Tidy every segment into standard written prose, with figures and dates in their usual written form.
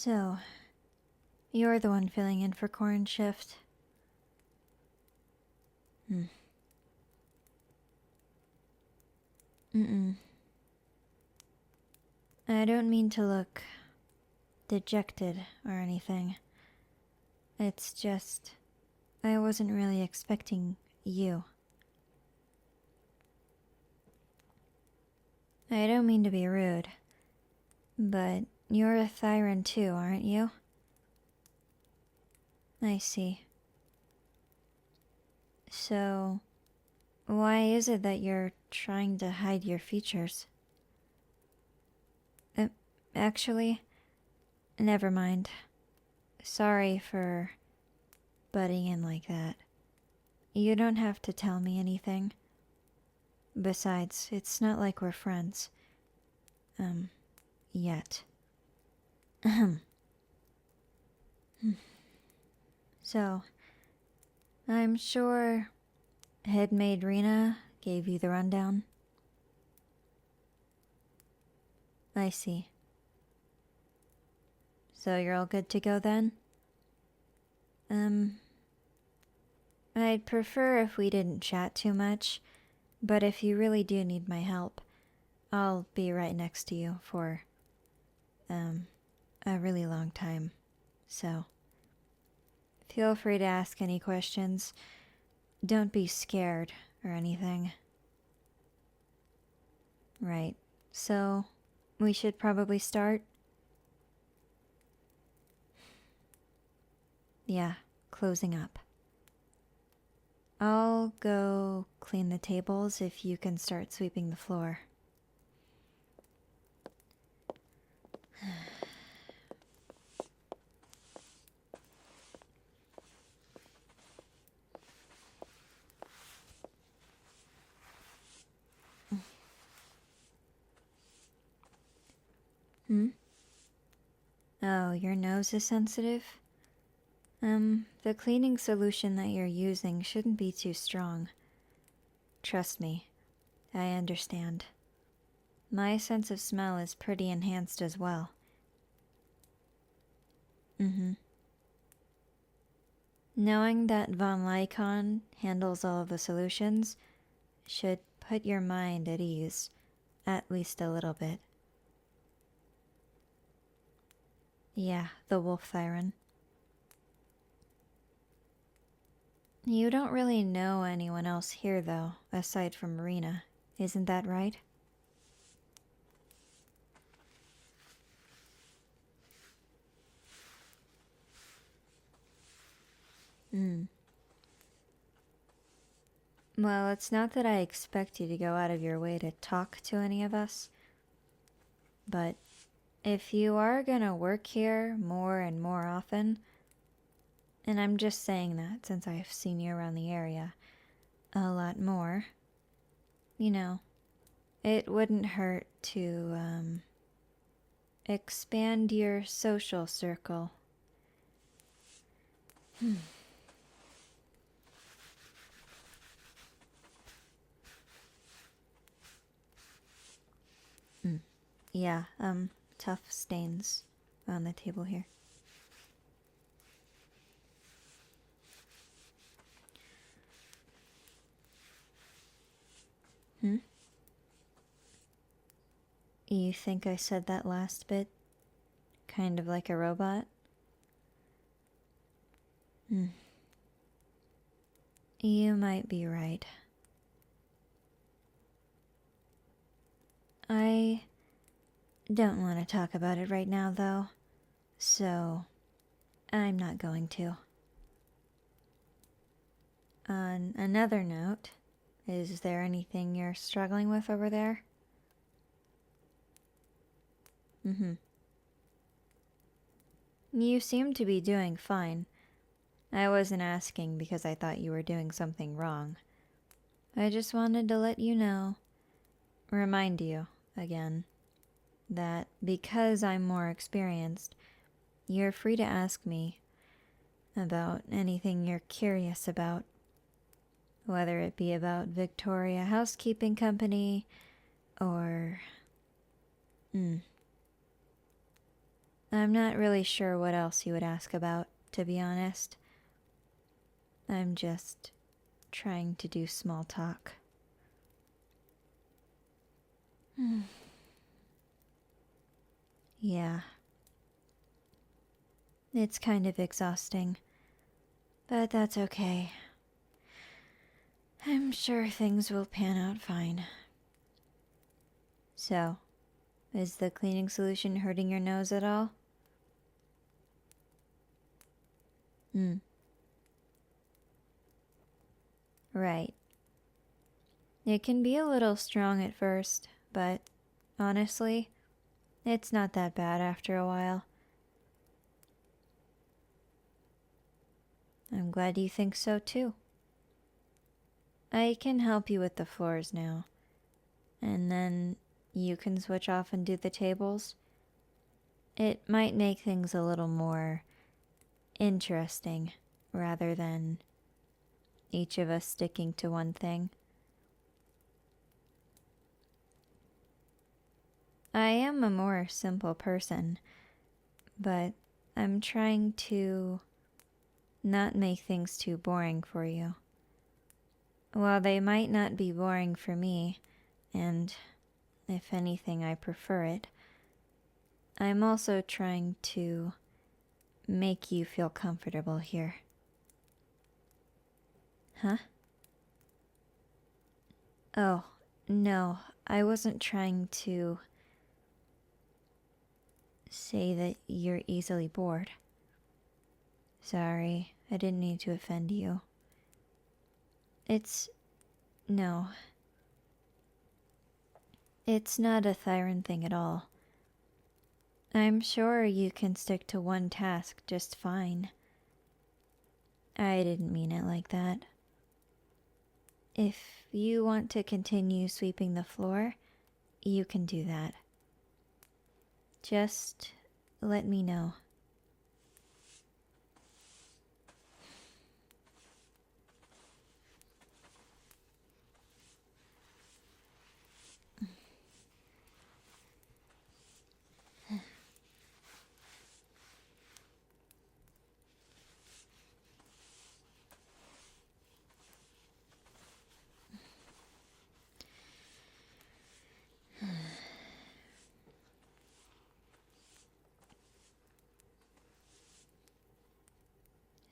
So, you're the one filling in for Corn shift. I don't mean to look dejected or anything. It's just, I wasn't really expecting you. I don't mean to be rude, but you're a thyren too, aren't you? I see. So, why is it that you're trying to hide your features? Actually, never mind. Sorry for butting in like that. You don't have to tell me anything. Besides, it's not like we're friends. Yet. So, I'm sure Head Maid Rena gave you the rundown. I see. So you're all good to go then? I'd prefer if we didn't chat too much, but if you really do need my help, I'll be right next to you for, a really long time. So, feel free to ask any questions. Don't be scared or anything. Right, so we should probably start? Yeah, closing up. I'll go clean the tables if you can start sweeping the floor. Oh, your nose is sensitive? The cleaning solution that you're using shouldn't be too strong. Trust me, I understand. My sense of smell is pretty enhanced as well. Knowing that Von Lycon handles all of the solutions should put your mind at ease, at least a little bit. Yeah, the wolf thyren. You don't really know anyone else here, though, aside from Marina. Isn't that right? Well, it's not that I expect you to go out of your way to talk to any of us, but if you are gonna work here more and more often, and I'm just saying that since I've seen you around the area a lot more, you know, it wouldn't hurt to, expand your social circle. Yeah, tough stains on the table here. You think I said that last bit kind of like a robot? You might be right. I don't want to talk about it right now, though, so I'm not going to. On another note, is there anything you're struggling with over there? You seem to be doing fine. I wasn't asking because I thought you were doing something wrong. I just wanted to let you know, remind you, again, that because I'm more experienced, you're free to ask me about anything you're curious about. Whether it be about Victoria Housekeeping Company, or... I I'm not really sure what else you would ask about, to be honest. I'm just trying to do small talk. Yeah. It's kind of exhausting, but that's okay. I'm sure things will pan out fine. So, is the cleaning solution hurting your nose at all? Right. It can be a little strong at first, but honestly, it's not that bad after a while. I'm glad you think so too. I can help you with the floors now, and then you can switch off and do the tables. It might make things a little more interesting rather than each of us sticking to one thing. I am a more simple person, but I'm trying to not make things too boring for you. While they might not be boring for me, and if anything I prefer it, I'm also trying to make you feel comfortable here. Huh? Oh, no, I wasn't trying to say that you're easily bored. Sorry, I didn't mean to offend you. No. It's not a Thyren thing at all. I'm sure you can stick to one task just fine. I didn't mean it like that. If you want to continue sweeping the floor, you can do that. Just let me know.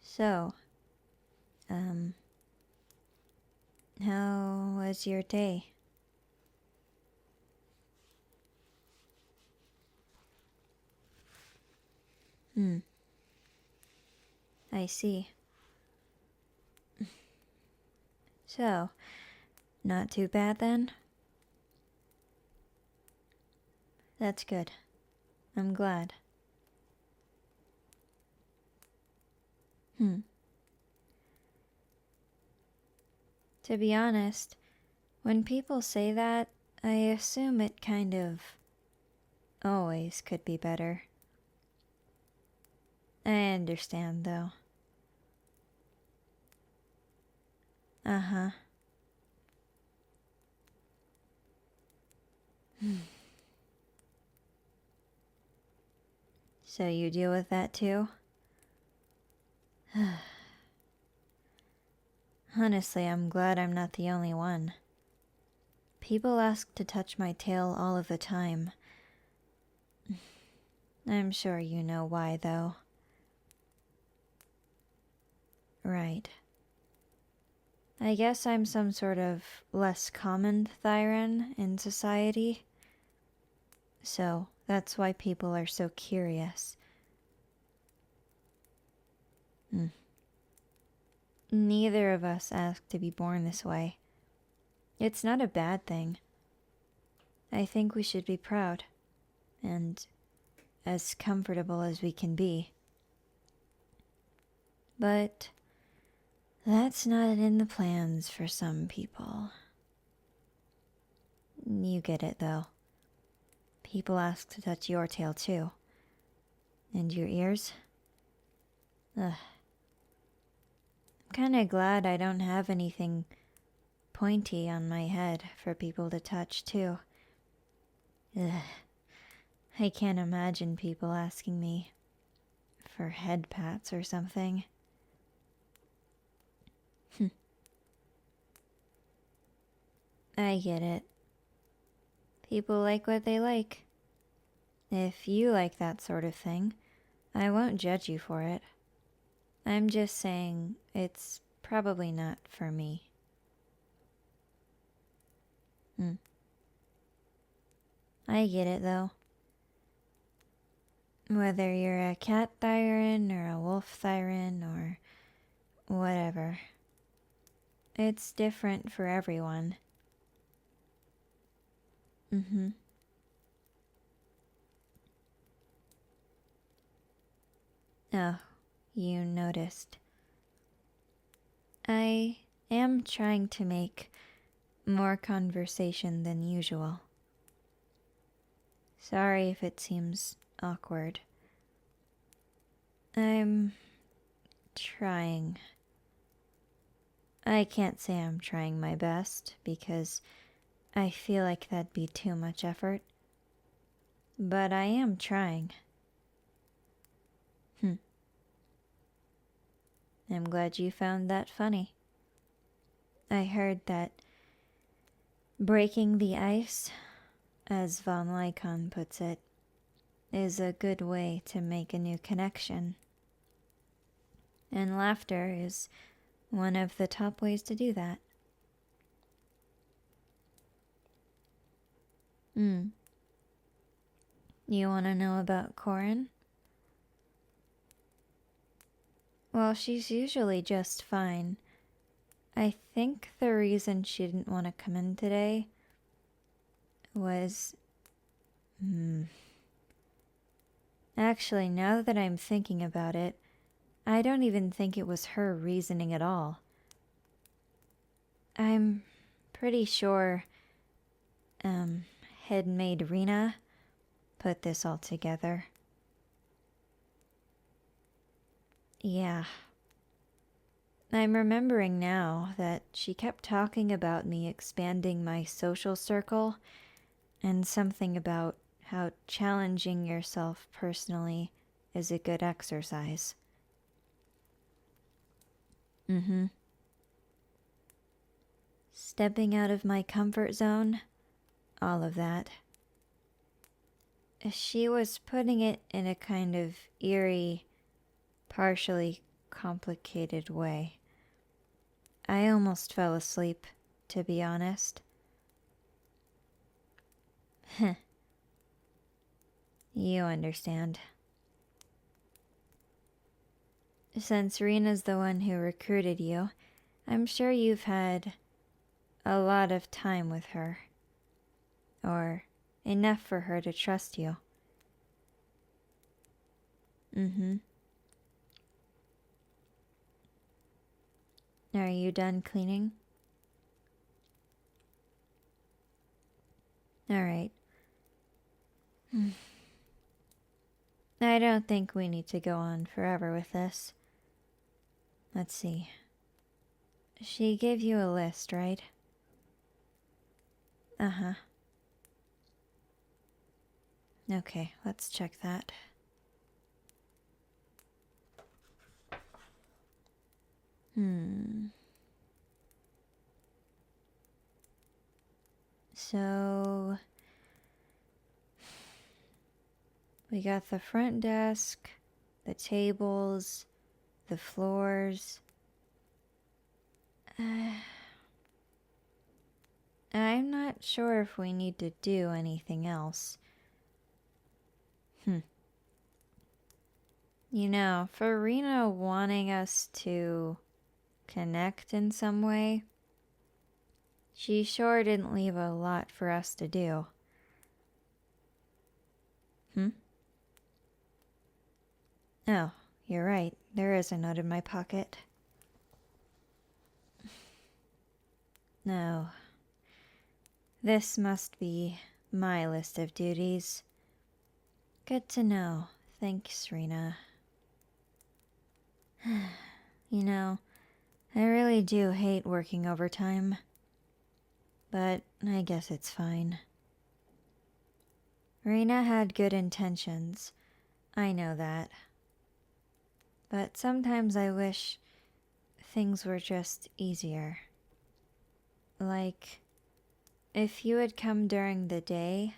So, how was your day? I see. So, not too bad then? That's good. I'm glad. To be honest, when people say that, I assume it kind of always could be better. I understand, though. Uh-huh. So you deal with that too? Honestly, I'm glad I'm not the only one. People ask to touch my tail all of the time. I'm sure you know why, though. Right. I guess I'm some sort of less common thyren in society. So that's why people are so curious. Neither of us asked to be born this way. It's not a bad thing. I think we should be proud, and as comfortable as we can be. But that's not in the plans for some people. You get it, though. People ask to touch your tail, too. And your ears? Ugh. I'm kinda glad I don't have anything pointy on my head for people to touch, too. Ugh. I can't imagine people asking me for head pats or something. I get it. People like what they like. If you like that sort of thing, I won't judge you for it. I'm just saying it's probably not for me. I get it though. Whether you're a cat thyren or a wolf thyren or whatever. It's different for everyone. Oh, you noticed. I am trying to make more conversation than usual. Sorry if it seems awkward. I'm trying. I can't say I'm trying my best because I feel like that'd be too much effort. But I am trying. I'm glad you found that funny. I heard that breaking the ice, as Von Lycon puts it, is a good way to make a new connection. And laughter is one of the top ways to do that. You want to know about Corin? Well, she's usually just fine. I think the reason she didn't want to come in today was... Actually, now that I'm thinking about it, I don't even think it was her reasoning at all. I'm pretty sure, Head Maid Rena put this all together. Yeah. I'm remembering now that she kept talking about me expanding my social circle and something about how challenging yourself personally is a good exercise. Stepping out of my comfort zone, all of that. She was putting it in a kind of eerie, partially complicated way. I almost fell asleep, to be honest. You understand. Since Rena's the one who recruited you, I'm sure you've had a lot of time with her. Or enough for her to trust you. Are you done cleaning? Alright. I don't think we need to go on forever with this. Let's see. She gave you a list, right? Okay, let's check that. So... we got the front desk, the tables, the floors. I'm not sure if we need to do anything else. You know, for Rena wanting us to connect in some way, she sure didn't leave a lot for us to do. Oh, you're right. There is a note in my pocket. No. This must be my list of duties. Good to know. Thanks, Rena. You know, I really do hate working overtime. But I guess it's fine. Rena had good intentions. I know that. But sometimes I wish things were just easier. Like, if you had come during the day,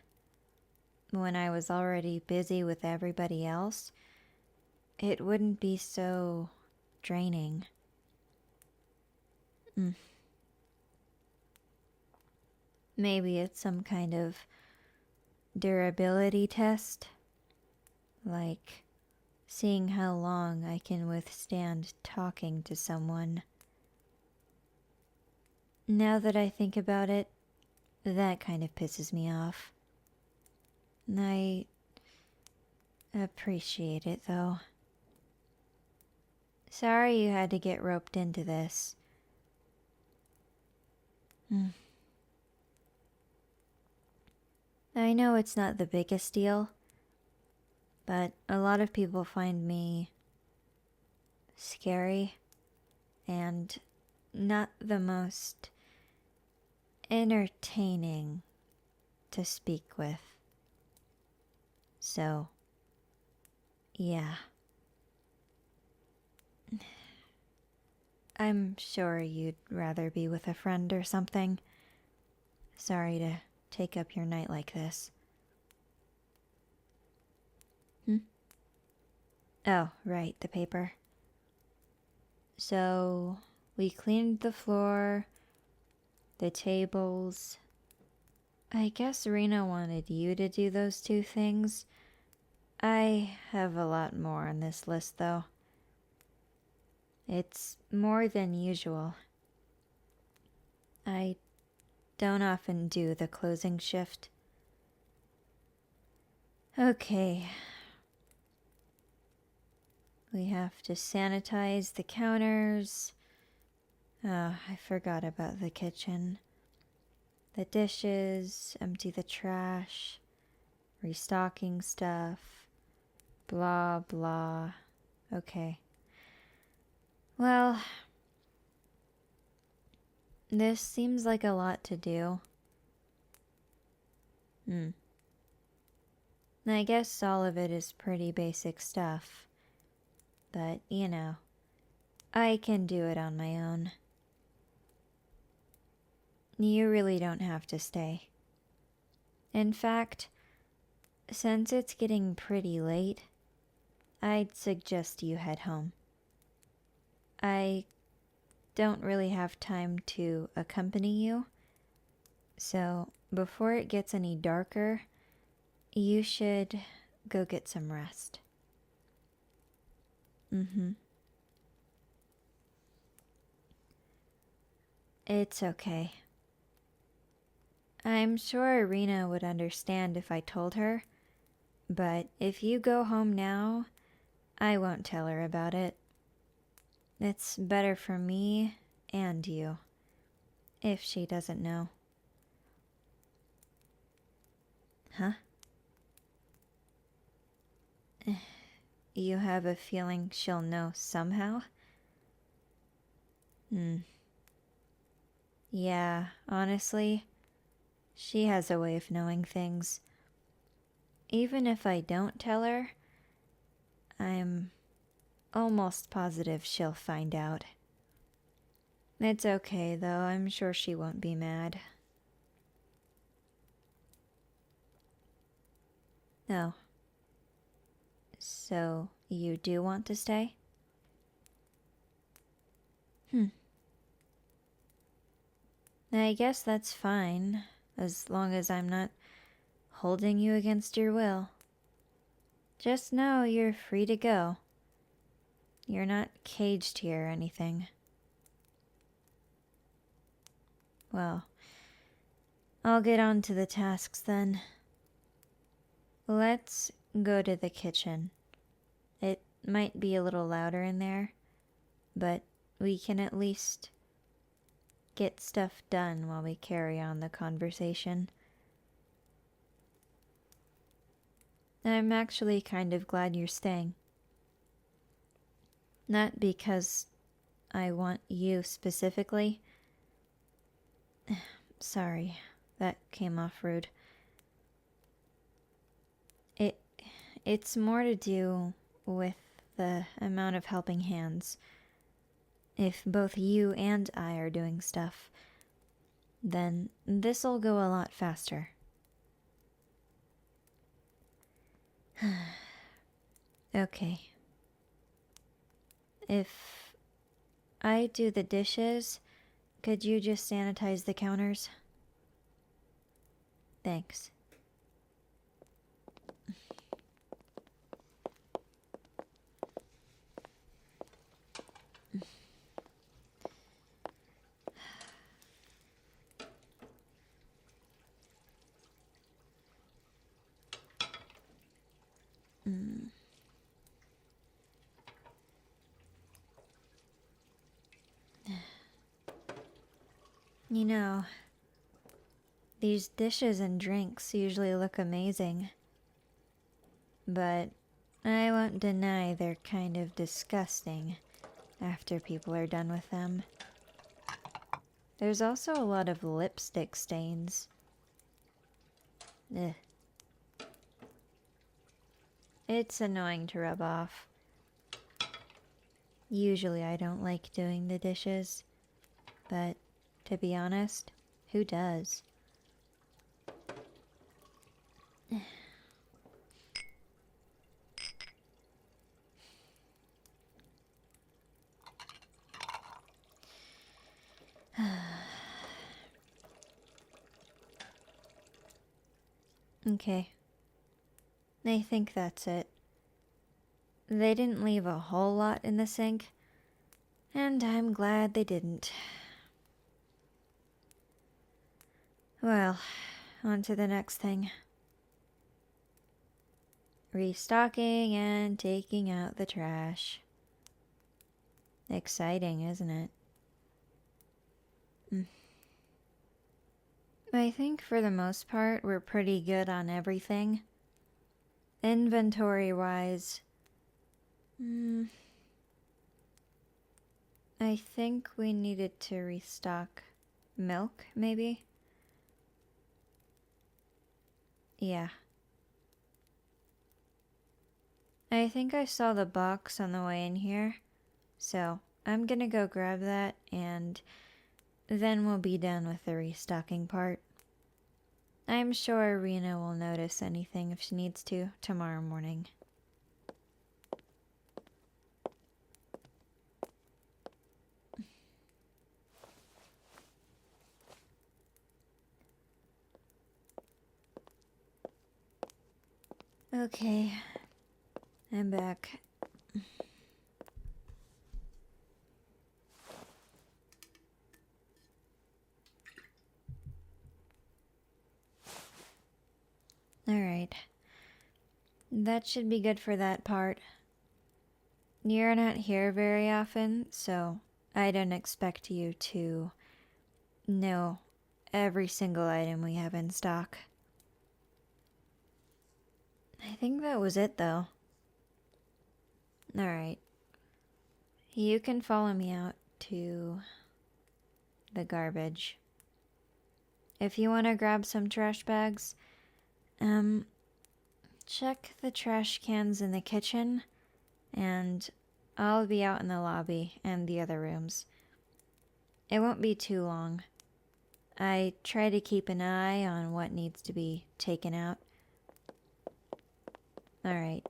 when I was already busy with everybody else, it wouldn't be so draining. Maybe it's some kind of durability test, like seeing how long I can withstand talking to someone. Now that I think about it, that kind of pisses me off. I appreciate it, though. Sorry you had to get roped into this. I know it's not the biggest deal, but a lot of people find me scary and not the most entertaining to speak with. So, yeah. I'm sure you'd rather be with a friend or something. Sorry to take up your night like this. Oh, right, the paper. So, we cleaned the floor, the tables. I guess Rena wanted you to do those two things. I have a lot more on this list, though. It's more than usual. I don't often do the closing shift. Okay. We have to sanitize the counters. Oh, I forgot about the kitchen. The dishes, empty the trash, restocking stuff, blah blah. Okay. Well, this seems like a lot to do. I guess all of it is pretty basic stuff. But, you know, I can do it on my own. You really don't have to stay. In fact, since it's getting pretty late, I'd suggest you head home. I don't really have time to accompany you, so before it gets any darker, you should go get some rest. It's okay. I'm sure Irina would understand if I told her, but if you go home now, I won't tell her about it. It's better for me and you, if she doesn't know. Huh? You have a feeling she'll know somehow? Yeah, honestly, she has a way of knowing things. Even if I don't tell her, I'm almost positive she'll find out. It's okay, though. I'm sure she won't be mad. Oh. So, you do want to stay? I guess that's fine, as long as I'm not holding you against your will. Just know you're free to go. You're not caged here or anything. Well, I'll get on to the tasks then. Let's go to the kitchen. It might be a little louder in there, but we can at least get stuff done while we carry on the conversation. I'm actually kind of glad you're staying. Not because I want you specifically. Sorry, that came off rude. It's more to do with the amount of helping hands. If both you and I are doing stuff, then this'll go a lot faster. Okay. If I do the dishes, could you just sanitize the counters? Thanks. You know, these dishes and drinks usually look amazing, but I won't deny they're kind of disgusting after people are done with them. There's also a lot of lipstick stains. Ugh. It's annoying to rub off. Usually I don't like doing the dishes, but to be honest, who does? Okay. I think that's it. They didn't leave a whole lot in the sink, and I'm glad they didn't. Well, on to the next thing. Restocking and taking out the trash. Exciting, isn't it? I think for the most part, we're pretty good on everything. Inventory-wise, I think we needed to restock milk, maybe? Yeah. I think I saw the box on the way in here, so I'm gonna go grab that, and then we'll be done with the restocking part. I'm sure Rena will notice anything if she needs to tomorrow morning. Okay, I'm back. Alright. That should be good for that part. You're not here very often, so I don't expect you to know every single item we have in stock. I think that was it, though. Alright. You can follow me out to the garbage. If you want to grab some trash bags, check the trash cans in the kitchen, and I'll be out in the lobby and the other rooms. It won't be too long. I try to keep an eye on what needs to be taken out. Alright.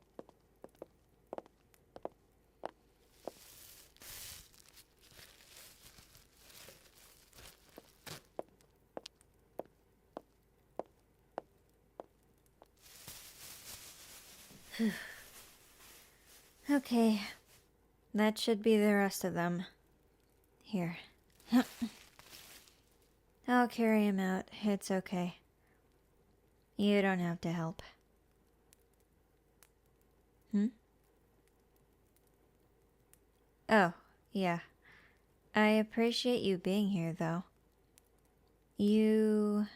Okay. That should be the rest of them. Here. I'll carry him out. It's okay. You don't have to help. Oh, yeah. I appreciate you being here, though. You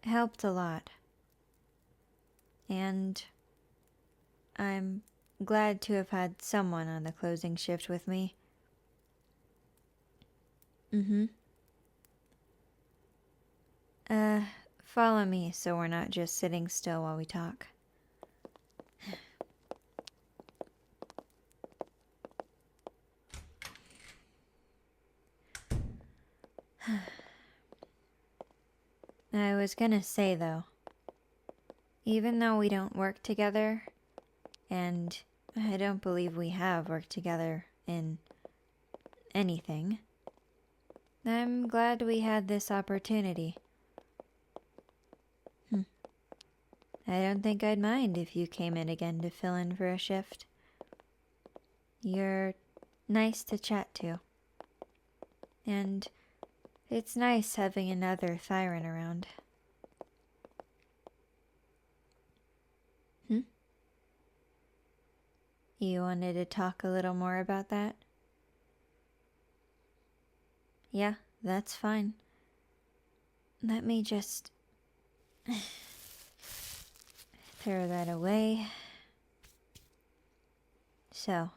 helped a lot. And I'm glad to have had someone on the closing shift with me. Follow me so we're not just sitting still while we talk. I was gonna say, though, even though we don't work together, and I don't believe we have worked together in anything, I'm glad we had this opportunity. I don't think I'd mind if you came in again to fill in for a shift. You're nice to chat to. And it's nice having another Thyren around. You wanted to talk a little more about that? Yeah, that's fine. Let me just throw that away. So,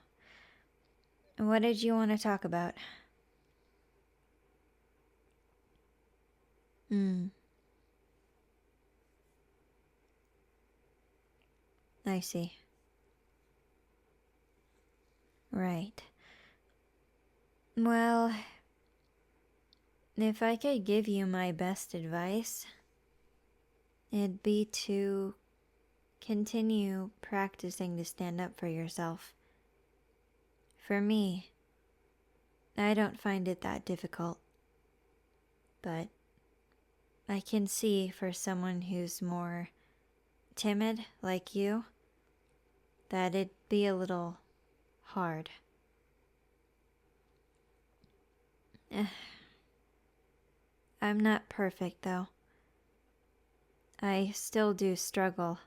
what did you want to talk about? I see. Right. Well, if I could give you my best advice, it'd be to continue practicing to stand up for yourself. For me, I don't find it that difficult. But I can see for someone who's more timid like you, that it'd be a little hard. I'm not perfect, though. I still do struggle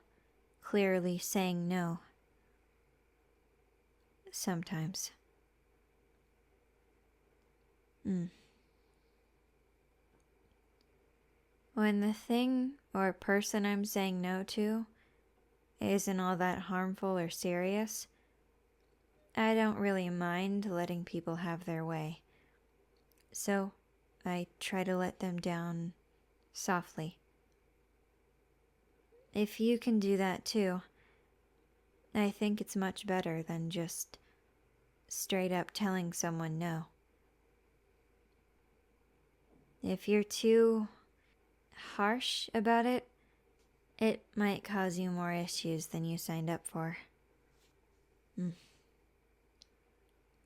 clearly saying no. Sometimes. When the thing or person I'm saying no to isn't all that harmful or serious, I don't really mind letting people have their way. So I try to let them down softly. If you can do that too, I think it's much better than just straight up telling someone no. If you're too harsh about it, it might cause you more issues than you signed up for.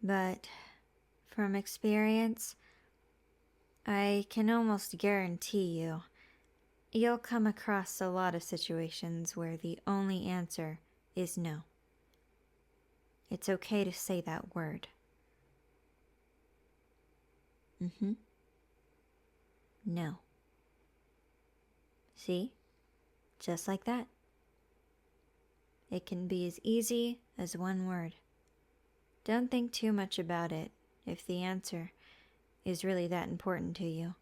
But from experience, I can almost guarantee you'll come across a lot of situations where the only answer is no. It's okay to say that word. No. See? Just like that. It can be as easy as one word. Don't think too much about it if the answer is really that important to you.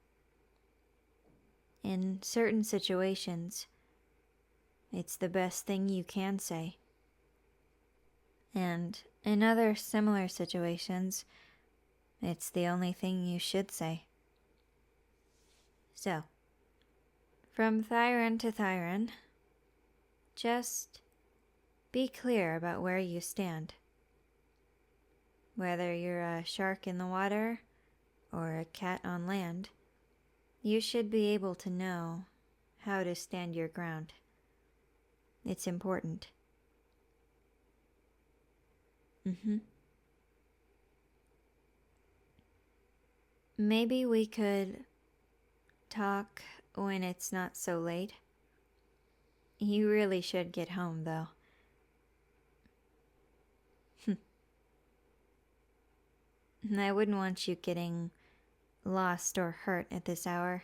In certain situations, it's the best thing you can say. And in other similar situations, it's the only thing you should say. So, from Thiren to Thyren, just be clear about where you stand. Whether you're a shark in the water or a cat on land, you should be able to know how to stand your ground. It's important. Maybe we could talk when it's not so late. You really should get home, though. I wouldn't want you getting lost or hurt at this hour.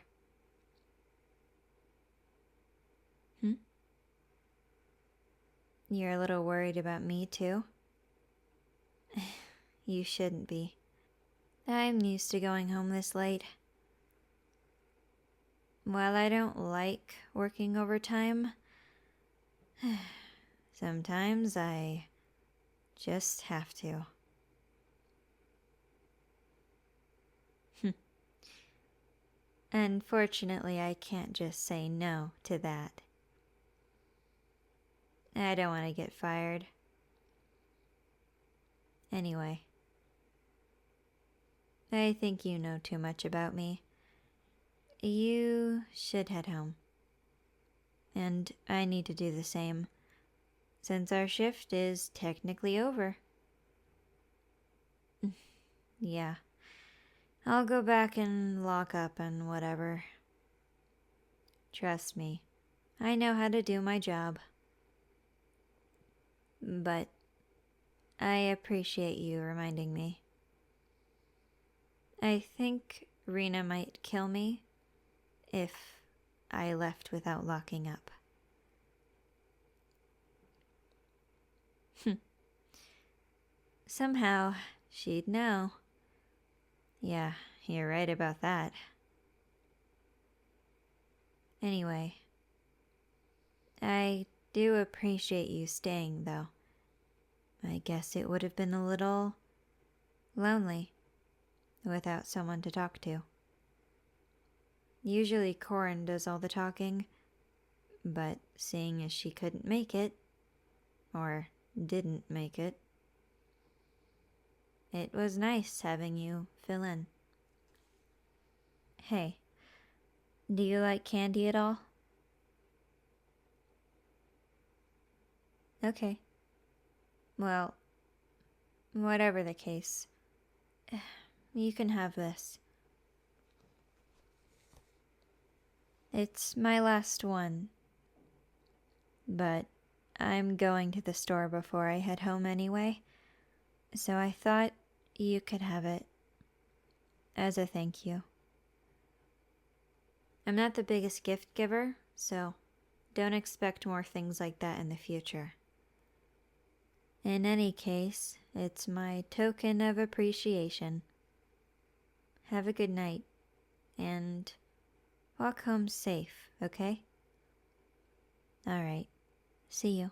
You're a little worried about me, too? You shouldn't be. I'm used to going home this late. While I don't like working overtime, sometimes I just have to. Unfortunately, I can't just say no to that. I don't want to get fired. Anyway, I think you know too much about me. You should head home. And I need to do the same, since our shift is technically over. Yeah. I'll go back and lock up and whatever. Trust me, I know how to do my job. But I appreciate you reminding me. I think Rena might kill me if I left without locking up. Somehow, she'd know. Yeah, you're right about that. Anyway, I do appreciate you staying, though. I guess it would have been a little lonely without someone to talk to. Usually Corin does all the talking, but seeing as she couldn't make it, or didn't make it, it was nice having you fill in. Hey, do you like candy at all? Okay. Well, whatever the case, you can have this. It's my last one, but I'm going to the store before I head home anyway, so I thought you could have it as a thank you. I'm not the biggest gift giver, so don't expect more things like that in the future. In any case, it's my token of appreciation. Have a good night, and walk home safe, okay? Alright, see you.